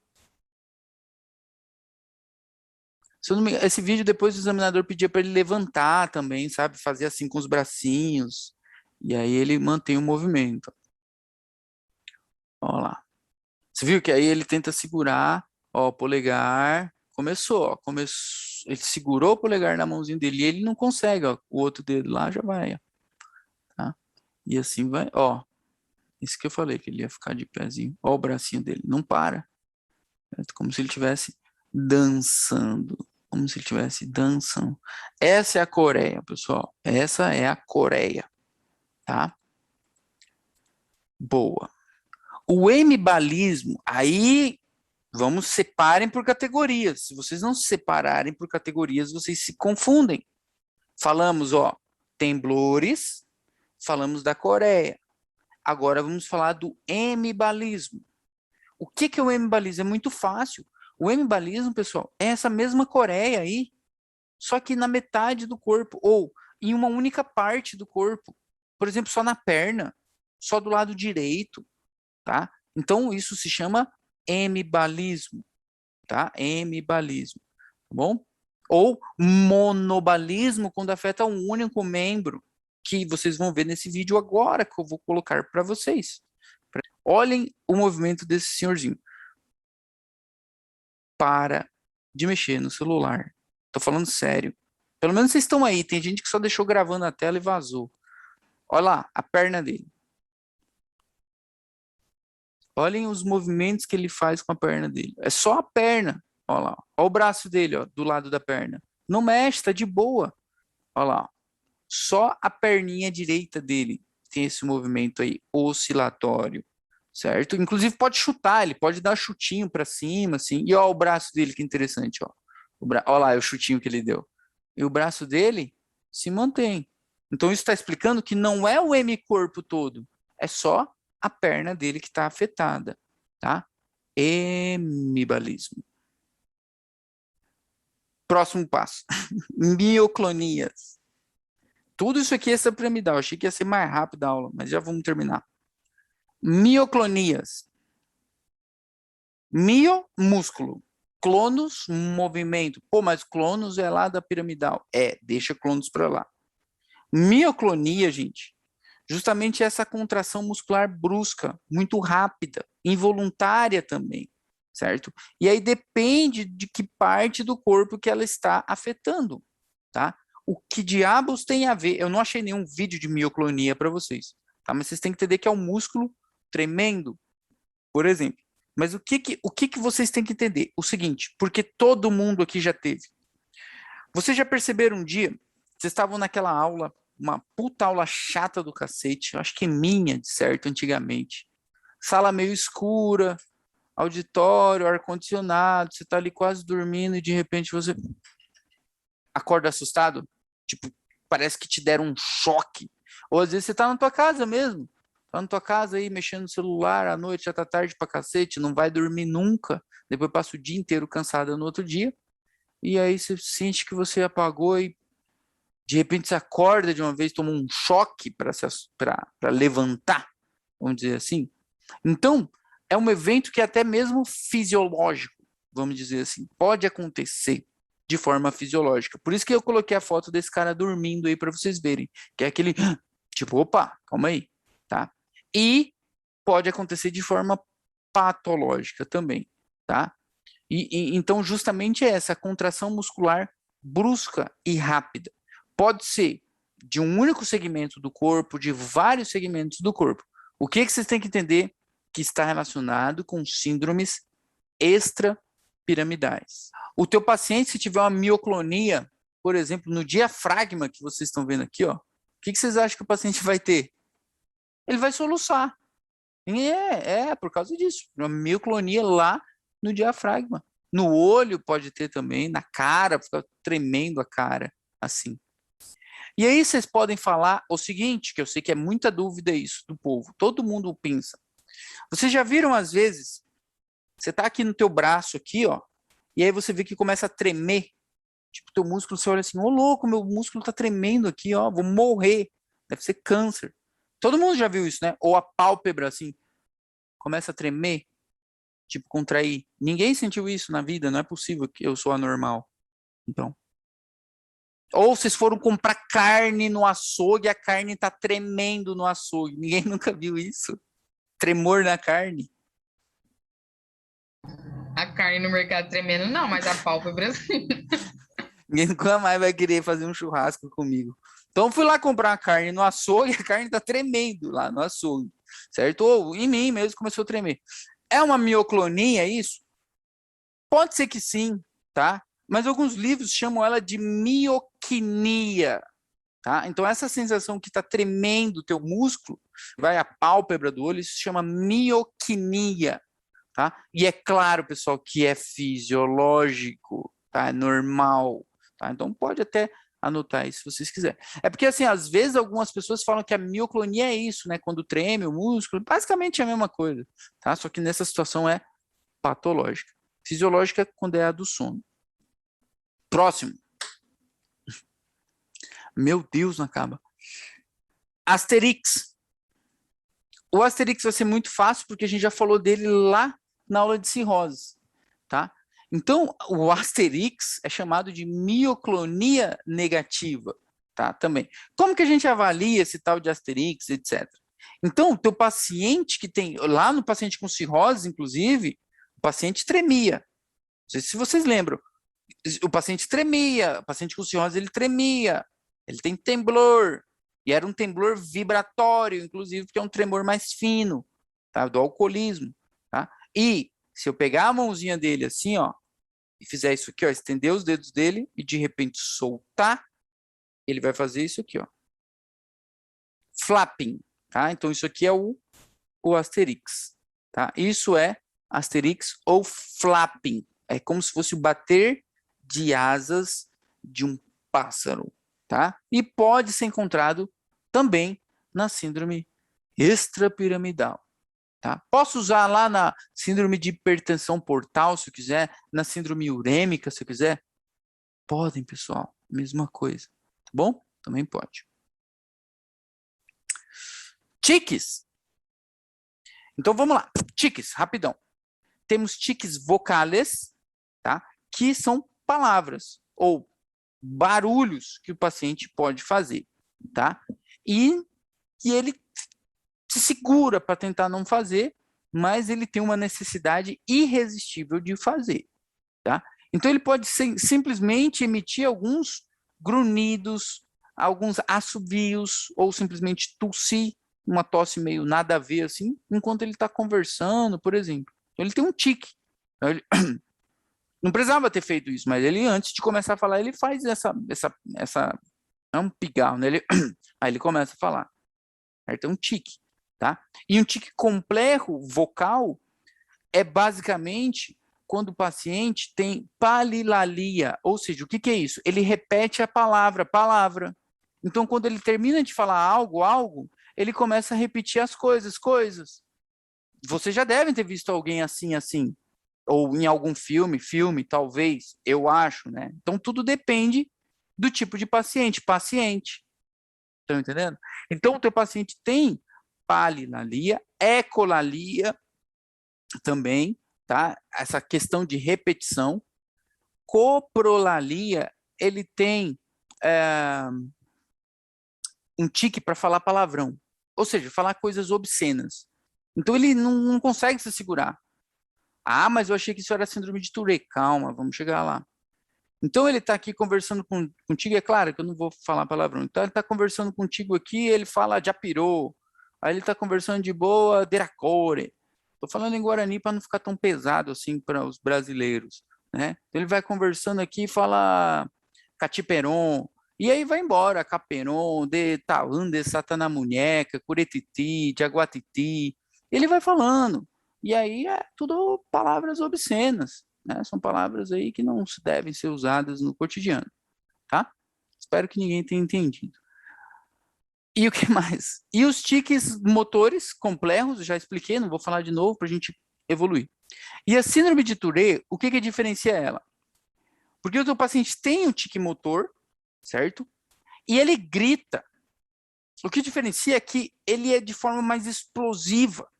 Se eu não me... Esse vídeo depois o examinador pedia para ele levantar também, sabe? Fazer assim com os bracinhos. E aí ele mantém o movimento. Olha lá. Você viu que aí ele tenta segurar, ó, o polegar. Começou, ó. Ele segurou o polegar na mãozinha dele e ele não consegue, ó. O outro dedo lá já vai, ó. Tá? E assim vai, ó. Isso que eu falei, que ele ia ficar de pezinho. Ó o bracinho dele, não para. É como se ele estivesse dançando. Como se ele estivesse dançando. Essa é a Coreia, pessoal. Essa é a Coreia. Tá? Boa. O hemibalismo, aí vamos separem por categorias. Se vocês não se separarem por categorias, vocês se confundem. Falamos, ó, temblores, falamos da Coreia. Agora vamos falar do hemibalismo. O que é o hemibalismo? É muito fácil. O hemibalismo, pessoal, é essa mesma Coreia aí, só que na metade do corpo, ou em uma única parte do corpo. Por exemplo, só na perna, só do lado direito, tá? Então, isso se chama hemibalismo, tá? Hemibalismo, tá bom? Ou monobalismo, quando afeta um único membro, que vocês vão ver nesse vídeo agora, que eu vou colocar para vocês. Olhem o movimento desse senhorzinho. Para de mexer no celular. Tô falando sério. Pelo menos vocês estão aí. Tem gente que só deixou gravando a tela e vazou. Olha lá, a perna dele. Olhem os movimentos que ele faz com a perna dele. É só a perna. Olha lá. Olha o braço dele, ó, do lado da perna. Não mexe, tá de boa. Olha lá. Só a perninha direita dele tem esse movimento aí oscilatório, certo? Inclusive pode chutar, ele pode dar chutinho para cima, assim. E ó o braço dele, que interessante, ó. Olha lá o chutinho que ele deu. E o braço dele se mantém. Então isso está explicando que não é o hemicorpo todo, é só a perna dele que está afetada, tá? Hemibalismo. Próximo passo. Mioclonias. Tudo isso aqui é extrapiramidal. Achei que ia ser mais rápido a aula, mas já vamos terminar. Mioclonias. Mio, músculo. Clonos, movimento. Pô, mas clonos é lá da piramidal. É, deixa clonos para lá. Mioclonia, gente, justamente essa contração muscular brusca, muito rápida, involuntária também, certo? E aí depende de que parte do corpo que ela está afetando, tá? O que diabos tem a ver? Eu não achei nenhum vídeo de mioclonia para vocês, tá? Mas vocês têm que entender que é um músculo tremendo, por exemplo. Mas o que vocês têm que entender? O seguinte, porque todo mundo aqui já teve. Vocês já perceberam um dia, vocês estavam naquela aula, uma puta aula chata do cacete, acho que minha, de certo, antigamente. Sala meio escura, auditório, ar-condicionado, você tá ali quase dormindo e de repente você acorda assustado, tipo, parece que te deram um choque. Ou às vezes você tá na tua casa mesmo, tá na tua casa aí mexendo no celular, à noite já tá tarde pra cacete, não vai dormir nunca, depois passa o dia inteiro cansada no outro dia, e aí você sente que você apagou e de repente você acorda de uma vez, toma um choque para levantar, vamos dizer assim. Então, é um evento que é até mesmo fisiológico. vamos dizer assim, pode acontecer de forma fisiológica. Por isso que eu coloquei a foto desse cara dormindo aí para vocês verem, que é aquele tipo, opa, calma aí, tá? E pode acontecer de forma patológica também, tá? Então, justamente essa contração muscular brusca e rápida. Pode ser de um único segmento do corpo, de vários segmentos do corpo. O que vocês têm que entender que está relacionado com síndromes extrapiramidais. O teu paciente, se tiver uma mioclonia, por exemplo, no diafragma que vocês estão vendo aqui, ó, o que vocês acham que o paciente vai ter? Ele vai soluçar. Por causa disso. Uma mioclonia lá no diafragma. No olho pode ter também, na cara, fica tremendo a cara, assim. E aí vocês podem falar o seguinte, que eu sei que é muita dúvida isso do povo, todo mundo pensa. Vocês já viram, às vezes, você tá aqui no teu braço, aqui, ó, e aí você vê que começa a tremer, tipo, teu músculo, você olha assim, ô louco, meu músculo tá tremendo aqui, ó, vou morrer, deve ser câncer. Todo mundo já viu isso, né? Ou a pálpebra, assim, começa a tremer, tipo, contrair. Ninguém sentiu isso na vida, não é possível que eu sou anormal. Então. Ou vocês foram comprar carne no açougue e a carne tá tremendo no açougue. Ninguém nunca viu isso? Tremor na carne. A carne no mercado tremendo, não, mas a pálpebra sim. Ninguém nunca mais vai querer fazer um churrasco comigo. Então eu fui lá comprar a carne no açougue e a carne tá tremendo lá no açougue. Certo? Ou em mim mesmo começou a tremer. É uma mioclonia isso? Pode ser que sim, tá? Mas alguns livros chamam ela de mioquinia, tá? Então essa sensação que está tremendo o teu músculo, vai à pálpebra do olho, isso se chama mioquinia, tá? E é claro, pessoal, que é fisiológico, tá? É normal, tá? Então pode até anotar isso se vocês quiserem. É porque, assim, às vezes algumas pessoas falam que a mioclonia é isso, né? Quando treme o músculo, basicamente é a mesma coisa, tá? Só que nessa situação é patológica. Fisiológica quando é a do sono. Próximo. Meu Deus, não acaba. Asterix. O Asterix vai ser muito fácil porque a gente já falou dele lá na aula de cirrose, tá? Então, o Asterix é chamado de mioclonia negativa, tá? Também. Como que a gente avalia esse tal de Asterix, etc? Então, o teu paciente que tem, lá no paciente com cirrose, inclusive, o paciente tremia. Não sei se vocês lembram. O paciente tremia, o paciente com cirrose, ele tremia, ele tem temblor, e era um temblor vibratório, inclusive, porque é um tremor mais fino, tá? Do alcoolismo, tá? E se eu pegar a mãozinha dele assim, ó, e fizer isso aqui, ó, estender os dedos dele e de repente soltar, ele vai fazer isso aqui, ó. Flapping, tá? Então isso aqui é o Asterix, tá? Isso é Asterix ou flapping. É como se fosse o bater de asas de um pássaro, tá? E pode ser encontrado também na síndrome extrapiramidal, tá? Posso usar lá na síndrome de hipertensão portal, se eu quiser, na síndrome urêmica, se eu quiser? Podem, pessoal, mesma coisa, tá bom? Também pode. Tiques. Então vamos lá, tiques, rapidão. Temos tiques vocales, tá? Que são palavras ou barulhos que o paciente pode fazer, tá? E que ele se segura para tentar não fazer, mas ele tem uma necessidade irresistível de fazer, tá? Então ele pode simplesmente emitir alguns grunhidos, alguns assobios, ou simplesmente tossir, uma tosse meio nada a ver assim, enquanto ele está conversando, por exemplo. Então ele tem um tique. Então, ele não precisava ter feito isso, mas ele, antes de começar a falar, ele faz essa é um pigarro, né? Aí ele começa a falar. Aí tem um tique, tá? E um tique complexo vocal é basicamente quando o paciente tem palilalia, ou seja, o que é isso? Ele repete a palavra. Então, quando ele termina de falar algo, ele começa a repetir as coisas. Vocês já devem ter visto alguém assim, ou em algum filme, talvez, eu acho, né? Então, tudo depende do tipo de paciente. Estão entendendo? Então, o teu paciente tem palilalia, ecolalia também, tá? Essa questão de repetição. Coprolalia, ele tem um tique para falar palavrão, ou seja, falar coisas obscenas. Então ele não consegue se segurar. Ah, mas eu achei que isso era síndrome de Tourette. Calma, vamos chegar lá. Então ele está aqui conversando contigo, é claro que eu não vou falar palavrão. Então ele está conversando contigo aqui, ele fala japirô. Aí ele está conversando de boa, deracore. Estou falando em Guarani para não ficar tão pesado assim para os brasileiros, né? Então ele vai conversando aqui e fala catiperon, e aí vai embora, caperon, de talan, de satanamunheca, curetiti, jaguatiti. Ele vai falando. E aí é tudo palavras obscenas, né? São palavras aí que não devem ser usadas no cotidiano, tá? Espero que ninguém tenha entendido. E o que mais? E os tiques motores complexos, já expliquei, não vou falar de novo para a gente evoluir. E a síndrome de Tourette, o que diferencia ela? Porque o teu paciente tem um tique motor, certo? E ele grita. O que diferencia é que ele é de forma mais explosiva.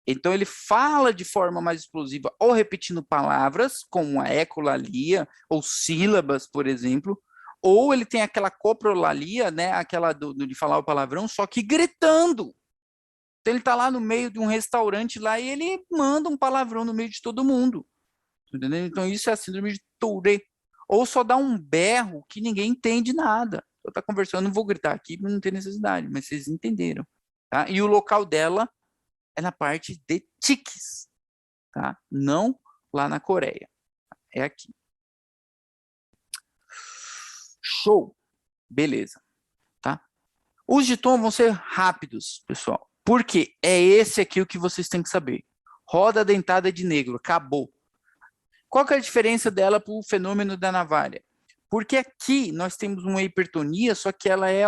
Então, ele fala de forma mais explosiva, ou repetindo palavras, como a ecolalia, ou sílabas, por exemplo, ou ele tem aquela coprolalia, né, aquela de falar o palavrão, só que gritando. Então, ele está lá no meio de um restaurante lá e ele manda um palavrão no meio de todo mundo. Entendeu? Então, isso é a síndrome de Tourette. Ou só dá um berro que ninguém entende nada. Eu estou conversando, não vou gritar aqui, não tem necessidade, mas vocês entenderam. Tá? E o local dela é na parte de tiques, tá? Não lá na Coreia. É aqui. Show! Beleza. Tá? Os de tom vão ser rápidos, pessoal. Porque é esse aqui o que vocês têm que saber. Roda dentada de negro. Acabou. Qual que é a diferença dela para o fenômeno da navalha? Porque aqui nós temos uma hipertonia, só que ela é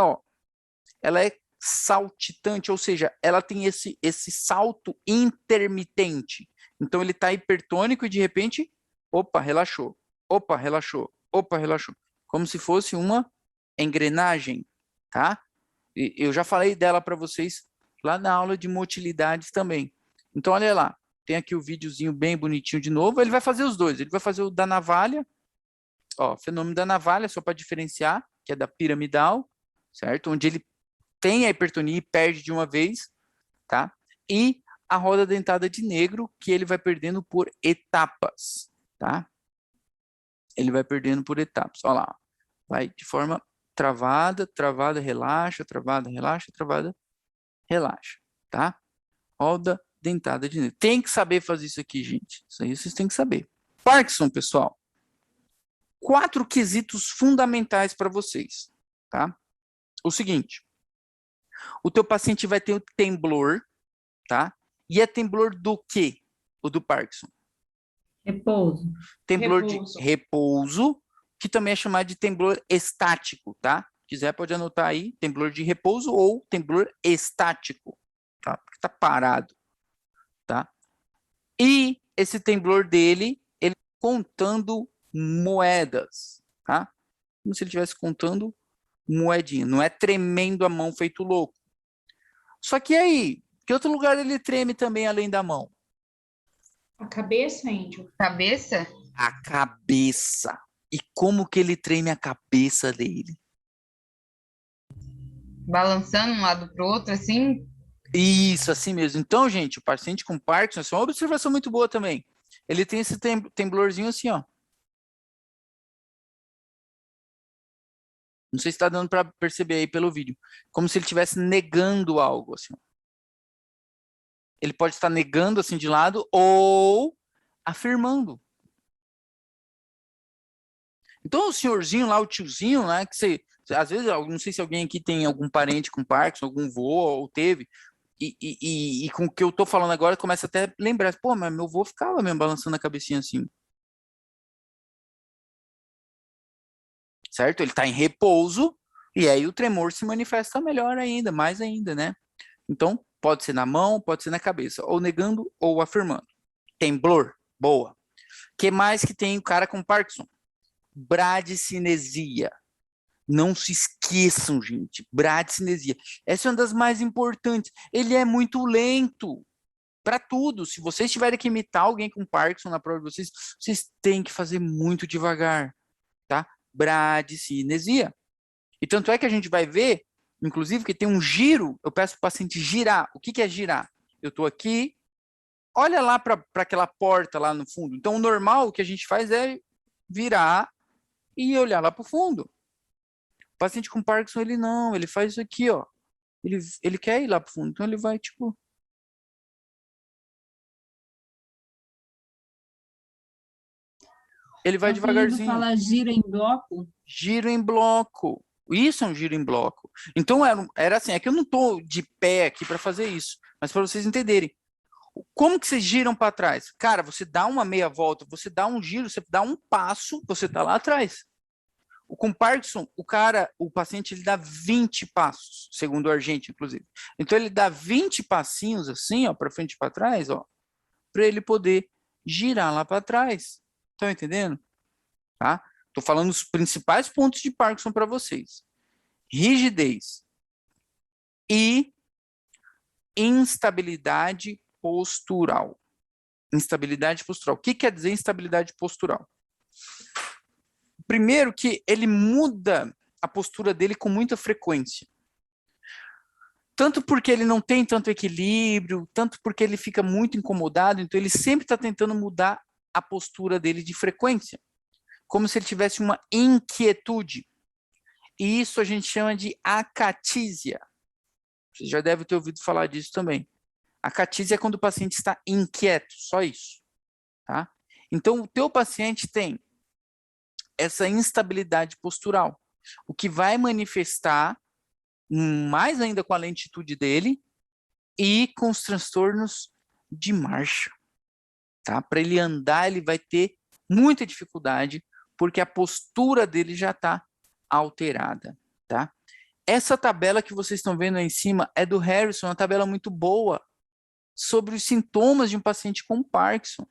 saltitante, ou seja, ela tem esse salto intermitente. Então ele está hipertônico e de repente, opa, relaxou, opa, relaxou, opa, relaxou. Como se fosse uma engrenagem, tá? E eu já falei dela para vocês lá na aula de motilidades também. Então olha lá, tem aqui o videozinho bem bonitinho de novo, ele vai fazer os dois, ele vai fazer o da navalha, ó, fenômeno da navalha, só para diferenciar, que é da piramidal, certo? Onde ele tem a hipertonia e perde de uma vez, tá? E a roda dentada de negro, que ele vai perdendo por etapas, tá? Ele vai perdendo por etapas, olha lá, vai de forma travada, travada, relaxa, travada, relaxa, travada, relaxa, tá? Roda dentada de negro. Tem que saber fazer isso aqui, gente. Isso aí vocês têm que saber. Parkinson, pessoal. 4 quesitos fundamentais para vocês, tá? O seguinte, o teu paciente vai ter o temblor, tá? E é temblor do quê? O do Parkinson? Repouso. Temblor de repouso, que também é chamado de temblor estático, tá? Se quiser pode anotar aí, temblor de repouso ou temblor estático, tá? Porque tá parado, tá? E esse temblor dele, ele contando moedas, tá? Como se ele estivesse contando moedinha, não é tremendo a mão feito louco. Só que aí, que outro lugar ele treme também além da mão? A cabeça, Índio? Cabeça? A cabeça. E como que ele treme a cabeça dele? Balançando um lado pro outro, assim? Isso, assim mesmo. Então, gente, o paciente com Parkinson, essa é uma observação muito boa também. Ele tem esse temblorzinho assim, ó. Não sei se está dando para perceber aí pelo vídeo. Como se ele estivesse negando algo, assim. Ele pode estar negando assim de lado ou afirmando. Então, o senhorzinho lá, o tiozinho, né, que você, às vezes, não sei se alguém aqui tem algum parente com Parkinson, algum vô ou teve, e com o que eu tô falando agora, começa até a lembrar, pô, mas meu vô ficava mesmo balançando a cabecinha assim. Certo? Ele está em repouso, e aí o tremor se manifesta melhor ainda, mais ainda, né? Então, pode ser na mão, pode ser na cabeça, ou negando ou afirmando. Temblor, boa. O que mais que tem o cara com Parkinson? Bradicinesia. Não se esqueçam, gente. Bradicinesia. Essa é uma das mais importantes. Ele é muito lento. para tudo. Se vocês tiverem que imitar alguém com Parkinson na prova de vocês, vocês têm que fazer muito devagar, tá? Bradicinesia. E tanto é que a gente vai ver, inclusive, que tem um giro, eu peço para o paciente girar. O que que é girar? Eu estou aqui, olha lá para aquela porta lá no fundo. Então, o normal, o que a gente faz é virar e olhar lá para o fundo. O paciente com Parkinson, ele não, ele faz isso aqui, ó. Ele quer ir lá para o fundo, então ele vai, tipo... Ele vai devagarzinho. Fala gira em bloco. Giro em bloco. Isso é um giro em bloco. Então, era assim, é que eu não estou de pé aqui para fazer isso, mas para vocês entenderem. Como que vocês giram para trás? Cara, você dá uma meia volta, você dá um giro, você dá um passo, você está lá atrás. Com Parkinson, o paciente, ele dá 20 passos, segundo o Argente, inclusive. Então, ele dá 20 passinhos assim, ó, para frente e para trás, ó, para ele poder girar lá para trás. Estão entendendo? Tá? Estou falando os principais pontos de Parkinson para vocês. Rigidez e instabilidade postural. Instabilidade postural. O que quer dizer instabilidade postural? Primeiro que ele muda a postura dele com muita frequência. Tanto porque ele não tem tanto equilíbrio, tanto porque ele fica muito incomodado, então ele sempre está tentando mudar a postura dele de frequência. Como se ele tivesse uma inquietude. E isso a gente chama de acatísia. Você já deve ter ouvido falar disso também. Acatísia é quando o paciente está inquieto, só isso. Tá? Então, o teu paciente tem essa instabilidade postural, o que vai manifestar mais ainda com a lentitude dele e com os transtornos de marcha. Tá? Para ele andar, ele vai ter muita dificuldade, porque a postura dele já está alterada. Tá? Essa tabela que vocês estão vendo aí em cima é do Harrison, uma tabela muito boa sobre os sintomas de um paciente com Parkinson.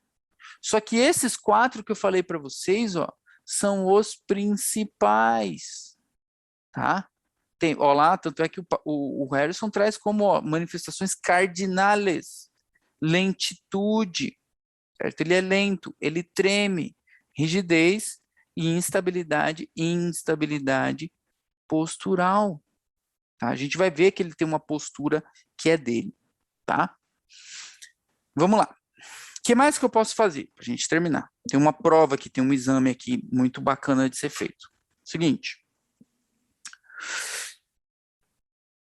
Só que esses 4 que eu falei para vocês, ó, são os principais. Tá? Ó lá, tanto é que o Harrison traz como ó, manifestações cardinais, lentitude, certo? Ele é lento, ele treme, rigidez e instabilidade postural. Tá? A gente vai ver que ele tem uma postura que é dele. Tá? Vamos lá. O que mais que eu posso fazer para a gente terminar? Tem uma prova aqui, tem um exame aqui muito bacana de ser feito. Seguinte.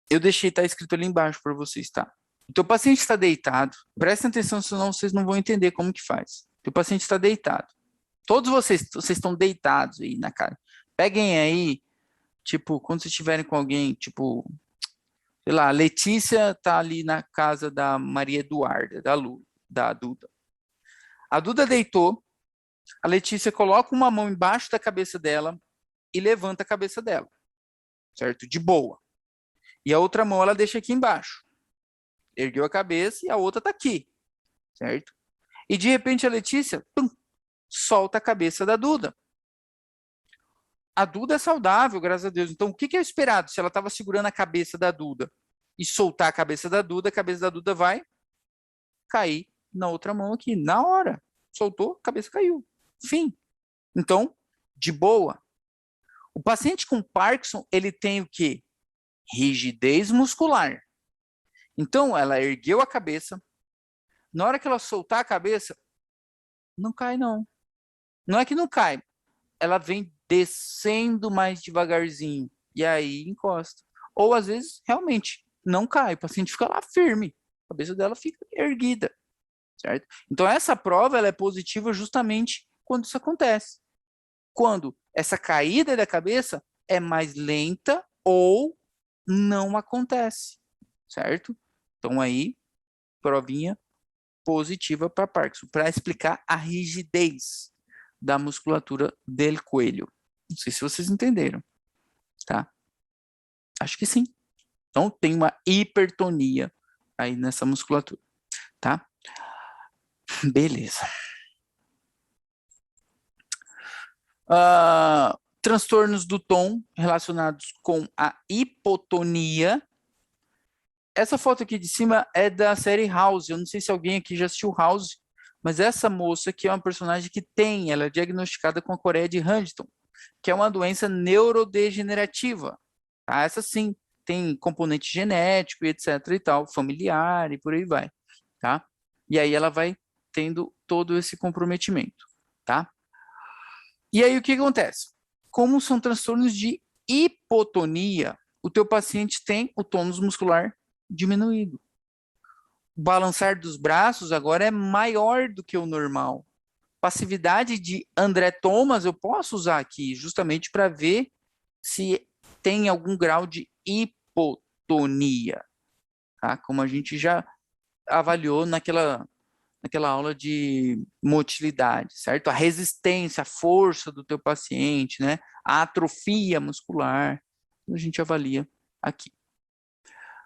Eu deixei, tá escrito ali embaixo para vocês, tá? O teu paciente está deitado. Prestem atenção, senão vocês não vão entender como que faz. O teu paciente está deitado. Todos vocês estão deitados aí na cara. Peguem aí, tipo, quando vocês estiverem com alguém, tipo, sei lá, a Letícia está ali na casa da Maria Eduarda, da Duda. A Duda deitou, a Letícia coloca uma mão embaixo da cabeça dela e levanta a cabeça dela, certo? De boa. E a outra mão ela deixa aqui embaixo. Ergueu a cabeça e a outra está aqui, certo? E de repente a Letícia solta a cabeça da Duda. A Duda é saudável, graças a Deus. Então o que é esperado? Se ela estava segurando a cabeça da Duda e soltar a cabeça da Duda vai cair na outra mão aqui, na hora. Soltou, a cabeça caiu. Fim. Então, de boa. O paciente com Parkinson, ele tem o quê? Rigidez muscular. Então, ela ergueu a cabeça. Na hora que ela soltar a cabeça, não cai, não. Não é que não cai. Ela vem descendo mais devagarzinho. E aí encosta. Ou, às vezes, realmente, não cai. O paciente fica lá firme. A cabeça dela fica erguida. Certo? Então, essa prova ela é positiva justamente quando isso acontece. Quando essa caída da cabeça é mais lenta ou não acontece. Certo? Então, aí, provinha positiva para Parkinson, para explicar a rigidez da musculatura del coelho. Não sei se vocês entenderam. Tá? Acho que sim. Então, tem uma hipertonia aí nessa musculatura. Tá? Beleza. Transtornos do tom relacionados com a hipotonia Essa foto aqui de cima é da série House. Eu não sei se alguém aqui já assistiu House, mas essa moça aqui é uma personagem que ela é diagnosticada com a Coreia de Huntington, que é uma doença neurodegenerativa. Tá? Essa sim tem componente genético e etc e tal, familiar e por aí vai, tá? E aí ela vai tendo todo esse comprometimento, tá? E aí o que acontece? Como são transtornos de hipotonia, o teu paciente tem o tônus muscular diminuído. O balançar dos braços agora é maior do que o normal. Passividade de André Thomas eu posso usar aqui justamente para ver se tem algum grau de hipotonia, tá? Como a gente já avaliou naquela aula de motilidade, certo? A resistência, a força do teu paciente, né? A atrofia muscular, a gente avalia aqui.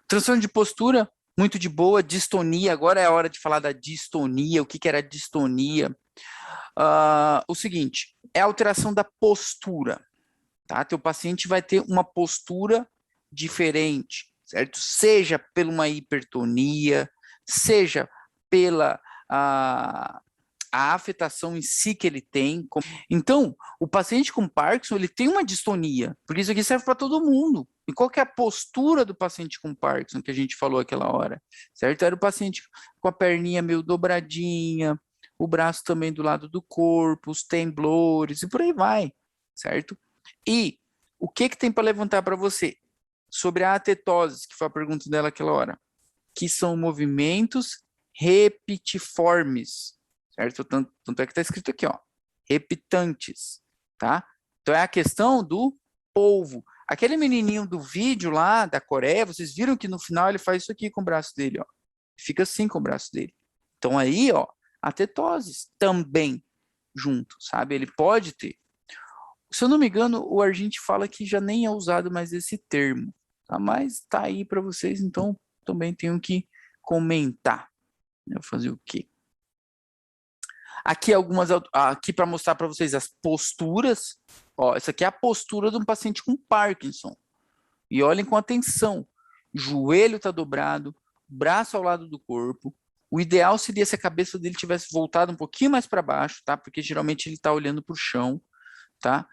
Transtorno de postura, muito de boa. Distonia, agora é a hora de falar da distonia. O que era distonia? O seguinte, é a alteração da postura, tá? Teu paciente vai ter uma postura diferente, certo? Seja por uma hipertonia, seja pela a afetação em si que ele tem. Então, o paciente com Parkinson, ele tem uma distonia, porque isso aqui serve para todo mundo. E qual que é a postura do paciente com Parkinson que a gente falou aquela hora, certo? Era o paciente com a perninha meio dobradinha, o braço também do lado do corpo, os temblores e por aí vai, certo? E o que tem para levantar para você sobre a atetose, que foi a pergunta dela aquela hora, que são movimentos repetiformes, certo? Tanto é que está escrito aqui, ó, repitantes, tá? Então é a questão do polvo. Aquele menininho do vídeo lá da Coreia, vocês viram que no final ele faz isso aqui com o braço dele, ó. Fica assim com o braço dele. Então aí, ó, atetoses também junto, sabe? Ele pode ter. Se eu não me engano, o Argente fala que já nem é usado mais esse termo, tá? Mas tá aí para vocês, então também tenho que comentar. Eu vou fazer o quê? Aqui aqui para mostrar para vocês as posturas. Ó, essa aqui é a postura de um paciente com Parkinson. E olhem com atenção. Joelho está dobrado, braço ao lado do corpo. O ideal seria se a cabeça dele tivesse voltado um pouquinho mais para baixo, tá? Porque geralmente ele está olhando para o chão, tá?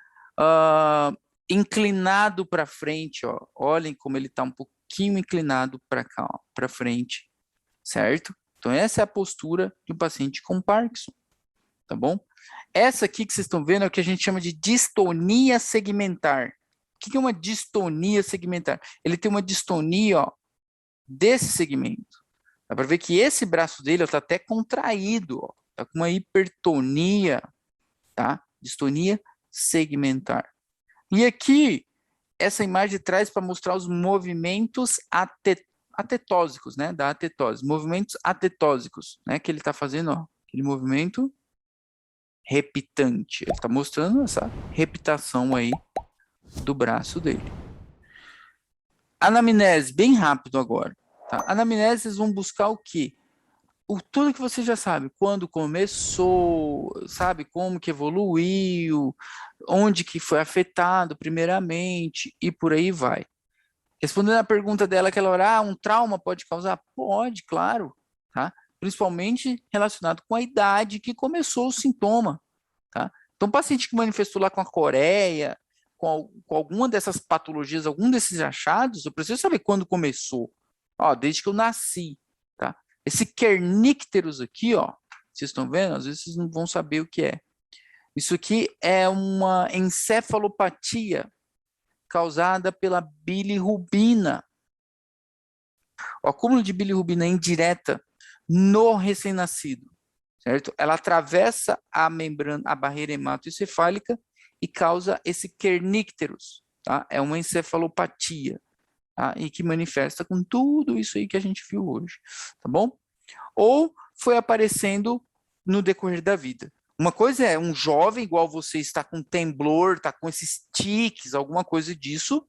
Inclinado para frente, ó. Olhem como ele está um pouquinho inclinado para cá, para frente, certo? Então essa é a postura de um paciente com Parkinson, tá bom? Essa aqui que vocês estão vendo é o que a gente chama de distonia segmentar. O que é uma distonia segmentar? Ele tem uma distonia, ó, desse segmento. Dá para ver que esse braço dele está até contraído, ó, tá com uma hipertonia, tá? Distonia segmentar. E aqui, essa imagem traz para mostrar os movimentos atetósicos, né? Da atetose. Movimentos atetósicos, né? Que ele está fazendo, ó, aquele movimento repitante. Ele está mostrando essa repitação aí do braço dele. Anamnese, bem rápido agora. Tá? Anamnese, vocês vão buscar o quê? Tudo que você já sabe. Quando começou, sabe? Como que evoluiu, onde que foi afetado primeiramente e por aí vai. Respondendo a pergunta dela aquela hora, um trauma pode causar? Pode, claro. Tá? Principalmente relacionado com a idade que começou o sintoma. Tá? Então, paciente que manifestou lá com a Coreia, com alguma dessas patologias, algum desses achados, eu preciso saber quando começou. Ó, desde que eu nasci. Tá? Esse kernicterus aqui, ó, vocês estão vendo? Às vezes vocês não vão saber o que é. Isso aqui é uma encefalopatia causada pela bilirrubina. O acúmulo de bilirrubina indireta no recém-nascido, certo? Ela atravessa a membrana, a barreira hematoencefálica e causa esse kernicterus, tá? É uma encefalopatia, tá? E que manifesta com tudo isso aí que a gente viu hoje, tá bom? Ou foi aparecendo no decorrer da vida. Uma coisa é um jovem igual você está com temblor, está com esses tiques, alguma coisa disso. O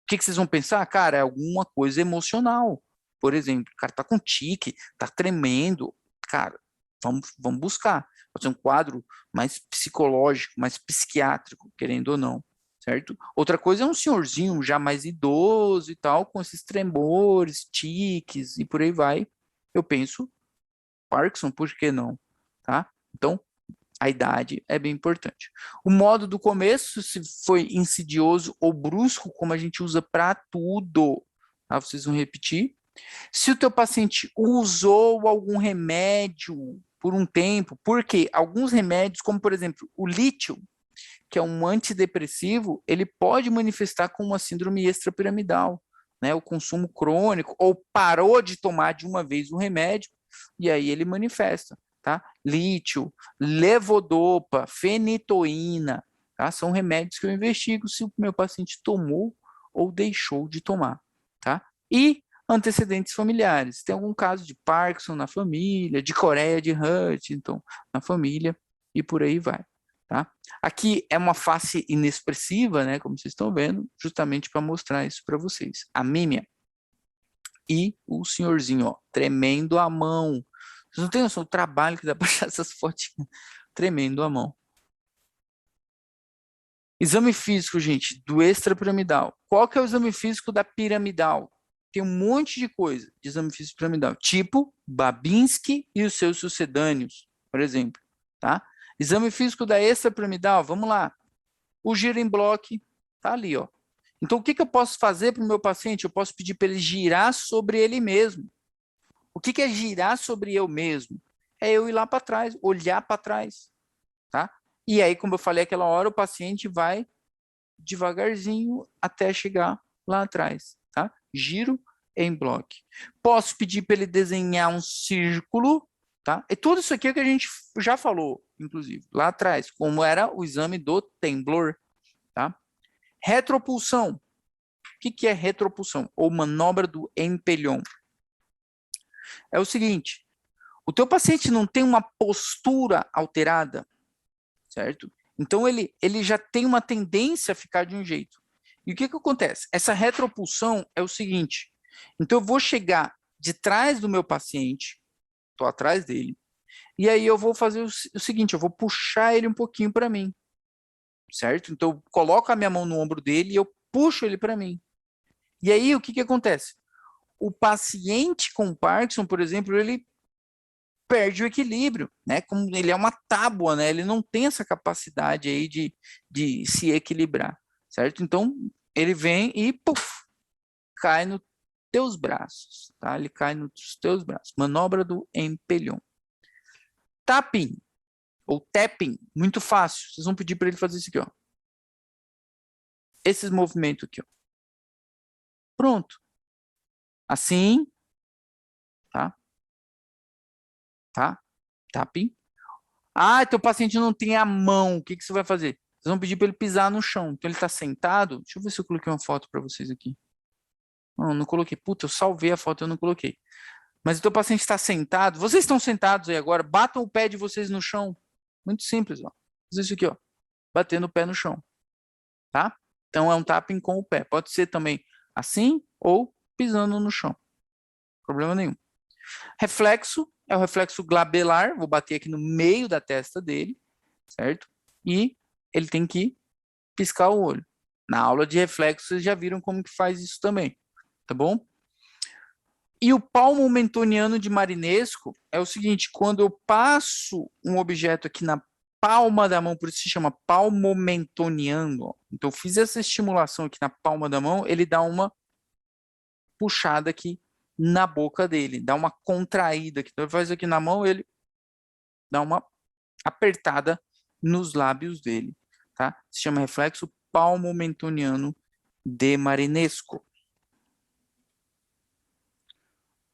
que vocês vão pensar? Cara, é alguma coisa emocional. Por exemplo, o cara está com tique, está tremendo. Cara, vamos buscar. Pode ser um quadro mais psicológico, mais psiquiátrico, querendo ou não. certo? Outra coisa é um senhorzinho já mais idoso e tal, com esses tremores, tiques e por aí vai. Eu penso, Parkinson, por que não? Tá? Então, a idade é bem importante. O modo do começo, se foi insidioso ou brusco, como a gente usa para tudo, tá? Vocês vão repetir. Se o teu paciente usou algum remédio por um tempo, porque alguns remédios, como por exemplo o lítio, que é um antidepressivo, ele pode manifestar com uma síndrome extrapiramidal, né? O consumo crônico, ou parou de tomar de uma vez o remédio, e aí ele manifesta, tá? Lítio, levodopa, fenitoína, tá? São remédios que eu investigo se o meu paciente tomou ou deixou de tomar, tá? E antecedentes familiares. Tem algum caso de Parkinson na família, de Coreia de Huntington na família, e por aí vai. Tá? Aqui é uma face inexpressiva, né, como vocês estão vendo, justamente para mostrar isso para vocês. A mímia. E o senhorzinho, ó, tremendo a mão. Vocês não têm noção do trabalho que dá para achar essas fotinhas. Tremendo a mão. Exame físico, gente, do extrapiramidal. Qual que é o exame físico da piramidal? Tem um monte de coisa de exame físico piramidal, tipo Babinski e os seus sucedâneos, por exemplo, tá? Exame físico da extrapiramidal, vamos lá. O giro em bloco tá ali, ó. Então, o que eu posso fazer para o meu paciente? Eu posso pedir para ele girar sobre ele mesmo. O que é girar sobre eu mesmo? É eu ir lá para trás, olhar para trás, tá? E aí, como eu falei aquela hora, o paciente vai devagarzinho até chegar lá atrás, tá? Giro em bloco. Posso pedir para ele desenhar um círculo, tá? E tudo isso aqui é que a gente já falou, inclusive, lá atrás, como era o exame do Temblor, tá? Retropulsão. O que é retropulsão? Ou manobra do empelhon. É o seguinte, o teu paciente não tem uma postura alterada, certo? Então, ele já tem uma tendência a ficar de um jeito. E o que acontece? Essa retropulsão é o seguinte, então eu vou chegar de trás do meu paciente, estou atrás dele, e aí eu vou fazer o seguinte, eu vou puxar ele um pouquinho para mim, certo? Então, eu coloco a minha mão no ombro dele e eu puxo ele para mim. E aí, o que acontece? O paciente com Parkinson, por exemplo, ele perde o equilíbrio, né? Como ele é uma tábua, né? Ele não tem essa capacidade aí de se equilibrar, certo? Então, ele vem e, puf, cai nos teus braços, tá? Ele cai nos teus braços. Manobra do empelhon. Tapping, ou tapping, muito fácil. Vocês vão pedir para ele fazer isso aqui, ó. Esses movimentos aqui, ó. Pronto. Assim, tá? Tá? Tapping. Ah, teu paciente não tem a mão. O que você vai fazer? Vocês vão pedir para ele pisar no chão. Então, ele está sentado. Deixa eu ver se eu coloquei uma foto para vocês aqui. Não coloquei. Puta, eu salvei a foto e eu não coloquei. Mas o teu paciente está sentado. Vocês estão sentados aí agora. Batam o pé de vocês no chão. Muito simples, ó. Fazer isso aqui, ó. Batendo o pé no chão. Tá? Então, é um tapping com o pé. Pode ser também assim ou pisando no chão. Problema nenhum. Reflexo é o reflexo glabelar. Vou bater aqui no meio da testa dele, certo? E ele tem que piscar o olho. Na aula de reflexo, vocês já viram como que faz isso também, tá bom? E o palmo mentoniano de Marinesco é o seguinte, quando eu passo um objeto aqui na palma da mão, por isso se chama palmo mentoniano, então eu fiz essa estimulação aqui na palma da mão, ele dá uma puxada aqui na boca dele, dá uma contraída aqui. Então ele faz aqui na mão, ele dá uma apertada nos lábios dele, tá? Se chama reflexo palmo-mentoniano de Marinesco.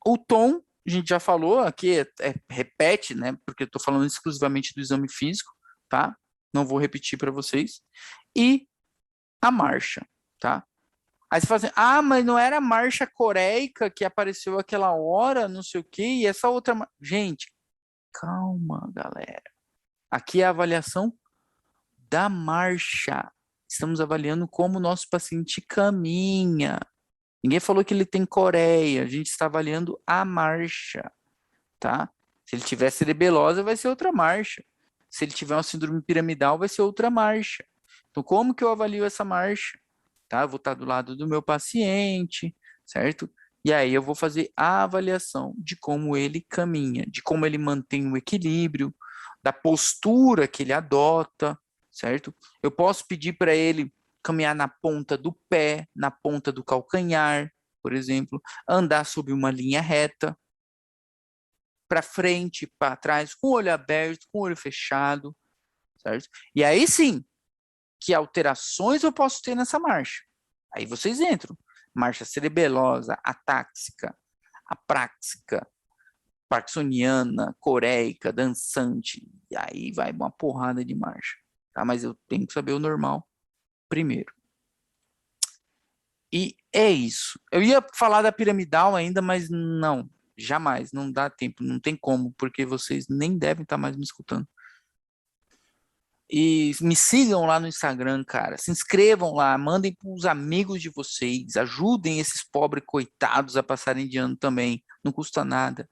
O tom, a gente já falou, aqui repete, né? Porque eu estou falando exclusivamente do exame físico, tá? Não vou repetir para vocês. E a marcha, tá? Aí você fala assim, ah, mas não era a marcha coreica que apareceu aquela hora, não sei o quê, e essa outra... Gente, calma, galera. Aqui é a avaliação da marcha. Estamos avaliando como o nosso paciente caminha. Ninguém falou que ele tem coreia, a gente está avaliando a marcha, tá? Se ele tiver cerebelose, vai ser outra marcha. Se ele tiver uma síndrome piramidal, vai ser outra marcha. Então, como que eu avalio essa marcha? Tá? Eu vou estar do lado do meu paciente, certo? E aí eu vou fazer a avaliação de como ele caminha, de como ele mantém o equilíbrio, da postura que ele adota, certo? Eu posso pedir para ele caminhar na ponta do pé, na ponta do calcanhar, por exemplo, andar sob uma linha reta, para frente, para trás, com o olho aberto, com o olho fechado, certo? E aí sim, que alterações eu posso ter nessa marcha? Aí vocês entram. Marcha cerebelosa, atáxica, apráxica, parkinsoniana, coreica, dançante. E aí vai uma porrada de marcha. Tá? Mas eu tenho que saber o normal primeiro. E é isso. Eu ia falar da piramidal ainda, mas não. Jamais. Não dá tempo. Não tem como, porque vocês nem devem estar mais me escutando. E me sigam lá no Instagram, cara. Se inscrevam lá, mandem para os amigos de vocês, ajudem esses pobres coitados a passarem de ano também. Não custa nada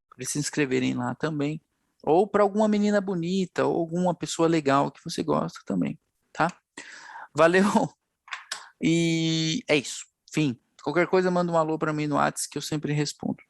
para se inscreverem lá também. Ou para alguma menina bonita, ou alguma pessoa legal que você gosta também, tá? Valeu. E é isso. Fim. Qualquer coisa, manda um alô para mim no WhatsApp que eu sempre respondo.